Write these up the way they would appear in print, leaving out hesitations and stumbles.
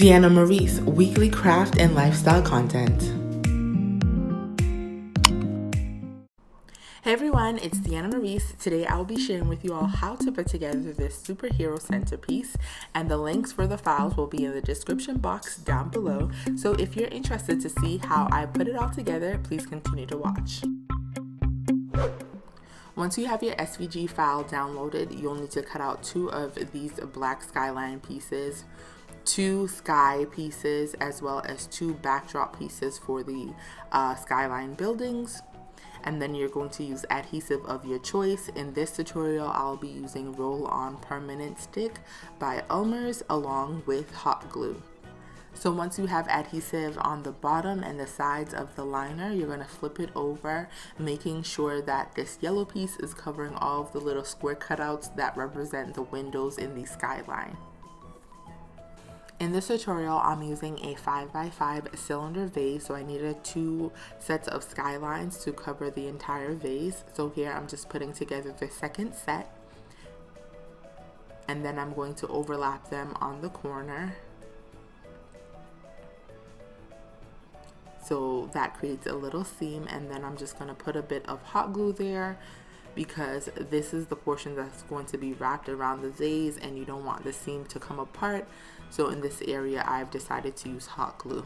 Deanna Maurice, weekly craft and lifestyle content. Hey everyone, it's Deanna Maurice. Today I will be sharing with you all how to put together this superhero centerpiece, and the links for the files will be in the description box down below. So if you're interested to see how I put it all together, please continue to watch. Once you have your SVG file downloaded, you'll need to cut out 2 of these black skyline pieces, 2 sky pieces, as well as 2 backdrop pieces for the skyline buildings. And then you're going to use adhesive of your choice. In this tutorial, I'll be using Roll-On Permanent Stick by Elmer's along with hot glue. So once you have adhesive on the bottom and the sides of the liner, you're going to flip it over, making sure that this yellow piece is covering all of the little square cutouts that represent the windows in the skyline. In this tutorial, I'm using a 5x5 cylinder vase, so I needed 2 sets of skylines to cover the entire vase. So here I'm just putting together the second set, and then I'm going to overlap them on the corner. So that creates a little seam, and then I'm just going to put a bit of hot glue there, because this is the portion that's going to be wrapped around the vase and you don't want the seam to come apart. So in this area, I've decided to use hot glue.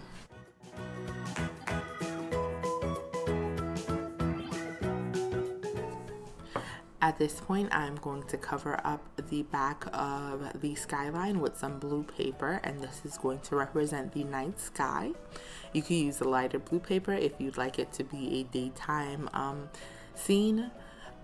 At this point, I'm going to cover up the back of the skyline with some blue paper, and this is going to represent the night sky. You can use a lighter blue paper if you'd like it to be a daytime scene.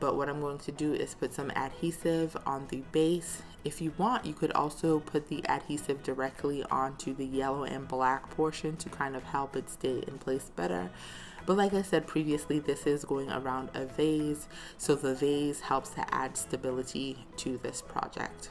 But what I'm going to do is put some adhesive on the base. If you want, you could also put the adhesive directly onto the yellow and black portion to kind of help it stay in place better. But like I said previously, this is going around a vase, so the vase helps to add stability to this project.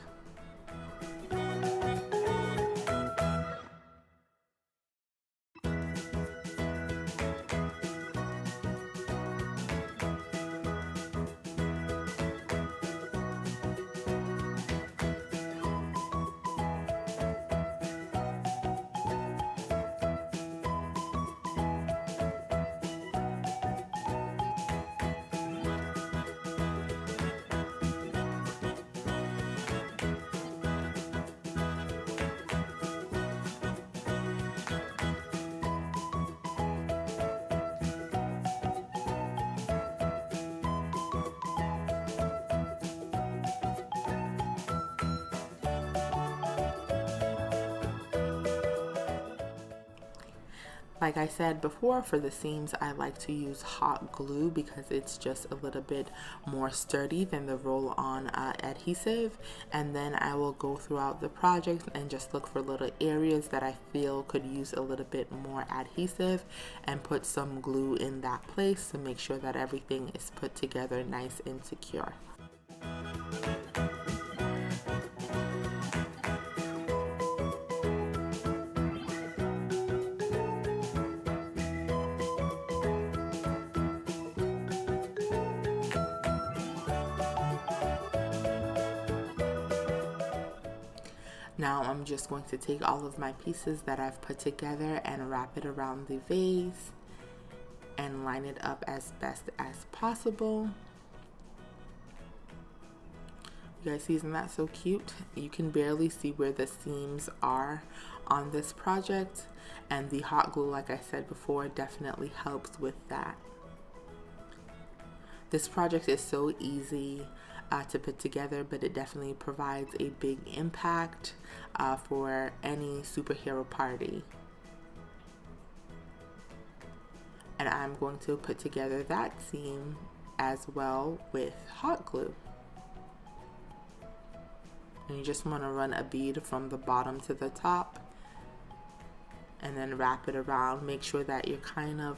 Like I said before, for the seams, I like to use hot glue because it's just a little bit more sturdy than the roll-on adhesive. And then I will go throughout the project and just look for little areas that I feel could use a little bit more adhesive and put some glue in that place to make sure that everything is put together nice and secure. Now I'm just going to take all of my pieces that I've put together and wrap it around the vase and line it up as best as possible. You guys see, isn't that so cute? You can barely see where the seams are on this project, and the hot glue, like I said before, definitely helps with that. This project is so easy to put together, but it definitely provides a big impact for any superhero party. And I'm going to put together that seam as well with hot glue. And you just want to run a bead from the bottom to the top and then wrap it around. Make sure that you're kind of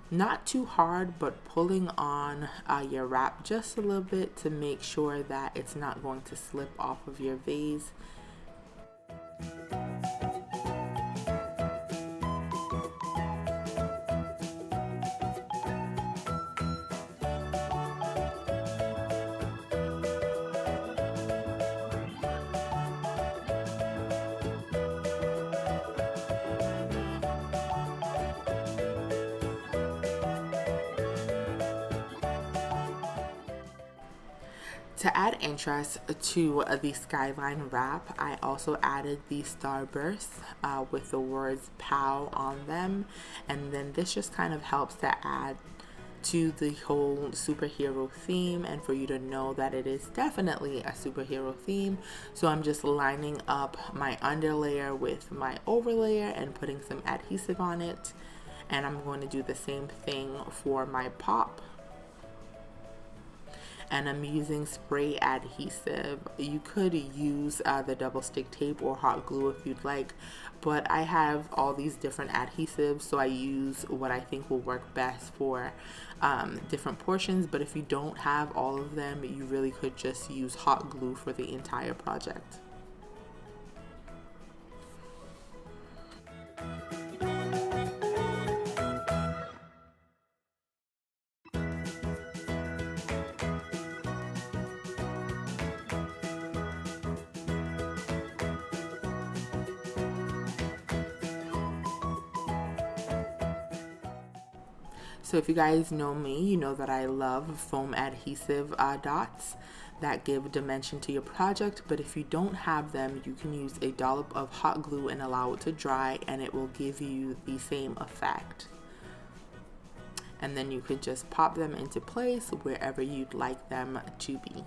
not too hard, but pulling on your wrap just a little bit to make sure that it's not going to slip off of your vase. To add interest to the skyline wrap, I also added the starbursts with the words POW on them, and then this just kind of helps to add to the whole superhero theme and for you to know that it is definitely a superhero theme. So I'm just lining up my underlayer with my overlayer and putting some adhesive on it, and I'm going to do the same thing for my pop. And I'm using spray adhesive. You could use the double stick tape or hot glue if you'd like, but I have all these different adhesives, so I use what I think will work best for different portions. But if you don't have all of them, you really could just use hot glue for the entire project. So if you guys know me, you know that I love foam adhesive dots that give dimension to your project. But if you don't have them, you can use a dollop of hot glue and allow it to dry, and it will give you the same effect. And then you could just pop them into place wherever you'd like them to be.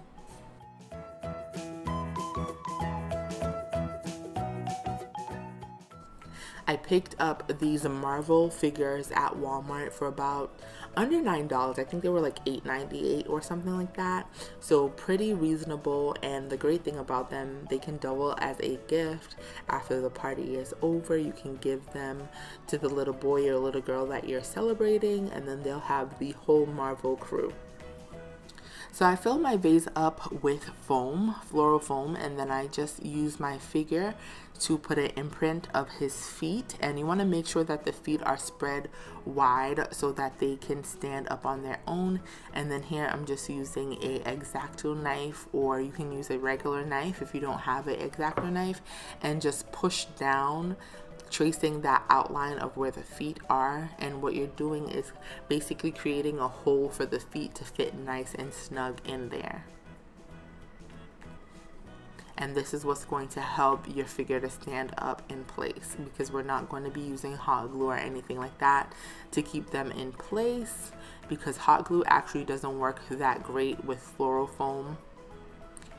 I picked up these Marvel figures at Walmart for about under $9. I think they were like $8.98 or something like that. So pretty reasonable, and the great thing about them, they can double as a gift after the party is over. You can give them to the little boy or little girl that you're celebrating, and then they'll have the whole Marvel crew. So I filled my vase up with foam, floral foam, and then I just used my figure to put an imprint of his feet. And you want to make sure that the feet are spread wide so that they can stand up on their own. And then here I'm just using a X-Acto knife, or you can use a regular knife if you don't have an X-Acto knife, and just push down, tracing that outline of where the feet are. And what you're doing is basically creating a hole for the feet to fit nice and snug in there. And this is what's going to help your figure to stand up in place, because we're not going to be using hot glue or anything like that to keep them in place, because hot glue actually doesn't work that great with floral foam.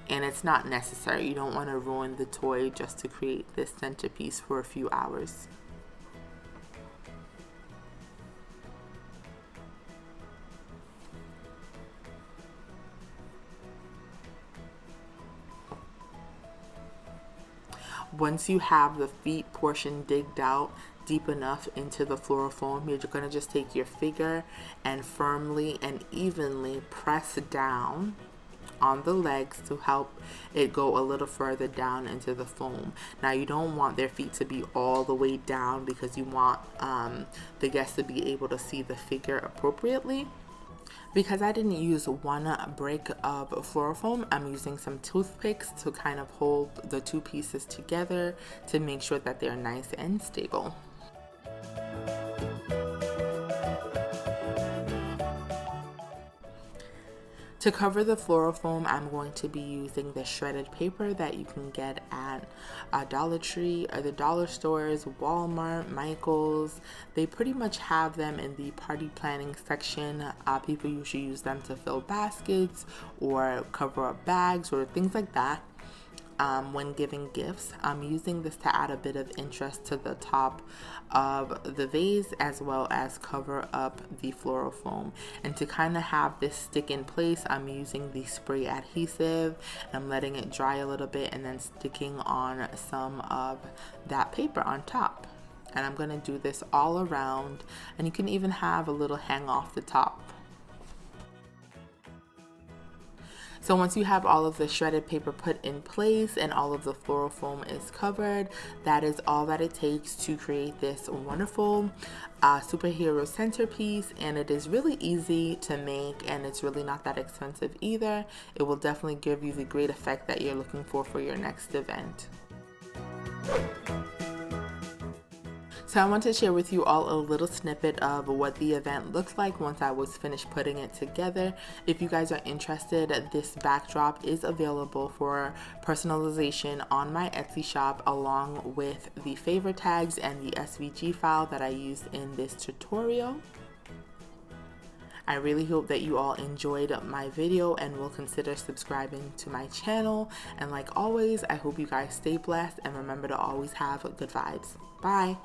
And it's not necessary. You don't want to ruin the toy just to create this centerpiece for a few hours. Once you have the feet portion digged out deep enough into the floral foam, you're going to just take your figure and firmly and evenly press down on the legs to help it go a little further down into the foam. Now you don't want their feet to be all the way down, because you want the guests to be able to see the figure appropriately. Because I didn't use one brick of floral foam, I'm using some toothpicks to kind of hold the two pieces together to make sure that they're nice and stable. To cover the floral foam, I'm going to be using the shredded paper that you can get at Dollar Tree or the dollar stores, Walmart, Michael's. They pretty much have them in the party planning section. People usually use them to fill baskets or cover up bags or things like that. When giving gifts, I'm using this to add a bit of interest to the top of the vase, as well as cover up the floral foam. And to kind of have this stick in place, I'm using the spray adhesive. I'm letting it dry a little bit and then sticking on some of that paper on top. And I'm going to do this all around, and you can even have a little hang off the top. So once you have all of the shredded paper put in place and all of the floral foam is covered, that is all that it takes to create this wonderful superhero centerpiece. And it is really easy to make, and it's really not that expensive either. It will definitely give you the great effect that you're looking for your next event. So I want to share with you all a little snippet of what the event looked like once I was finished putting it together. If you guys are interested, this backdrop is available for personalization on my Etsy shop, along with the favor tags and the SVG file that I used in this tutorial. I really hope that you all enjoyed my video and will consider subscribing to my channel. And like always, I hope you guys stay blessed and remember to always have good vibes. Bye.